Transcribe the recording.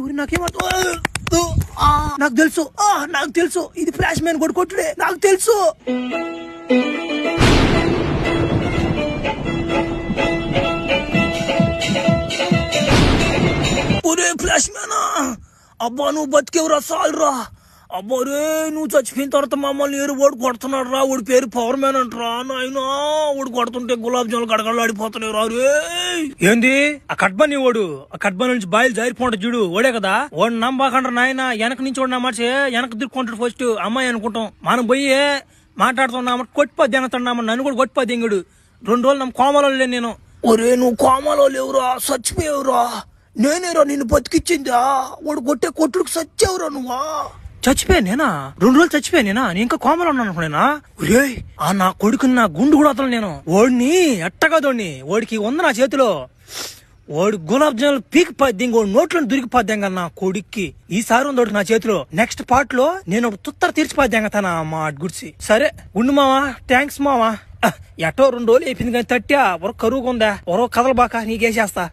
ఊరి నాకేమవుతుంది నాకు తెలుసు ఇది ఫ్లాష్ మ్యాన్ కొట్టుడే నాకు తెలుసు. ఒరే ఫ్లాష్ మ్యానా, అబ్బా నువ్వు బతికేవరా సాల్రా. అబ్బా రే నువ్వు చచ్చిపోయిన తర్వాత మమ్మల్ని ఓడి కొడుతున్నాడు రా. ఓడి పేరు పవర్ మ్యాన్ అంటరా నాయనా. ఓడి కొడుతుంటే గులాబ్ జాములు గడగడలు ఆడిపోతున్నాయి రా. రే ఏంది ఆ కట్బని ఓడు, ఆ కట్బని నుంచి బాయిలు జారిపోంట చూడు ఓడే కదా. ఓడి నమ్మకండ్రా నాయన. వెనక నుంచి ఓడి నమ్మాచి వెనక దిక్కుంటాడు ఫస్ట్ అమ్మాయి అనుకుంటాం. మనం పోయి మాట్లాడుతున్నామ కొట్టిపోద్ది ఎనతున్నామ. నన్ను కూడా కొట్టిపోద్ది ఇంగుడు. 2 రోజులు నమ్మ కోమలో లేను నేను. ఒరే నువ్వు కోమలో లేవురా, చచ్చిపోయావురా. నేనేరా నిన్ను బతికిచ్చిందా. వాడు కొట్టే కొట్టుడికి చచ్చావురా నువ్వా. చచ్చిపోయా నేనా? 2 రోజులు చచ్చిపోయా నేనా? నేను ఇంకా కోమలో ఉన్నాను అనుకునేనా? ఒరే ఆ నా కొడుకుని నా గుండు కూడా వదలను నేను. ఓడిని ఎట్టగాదోడిని ఓడికి ఉంది నా చేతిలో. ఓడి గులాబ్ జాములు పీకిపోద్ది, ఇంకో నోట్లో దొరికిపోద్ది నా కొడుక్కి. ఈసారి ఉంది నా చేతిలో. నెక్స్ట్ పార్ట్ లో నేను ఒక తుత్తర తీర్చిపోద్ది తన మా గుడిసి. సరే గుండు మావా, థ్యాంక్స్ మావా. ఎటో 2 రోజులు అయిపోయింది కానీ తట్టా ఒర కరువుకుందా ఒరో కదలబాక నీకేసేస్తా.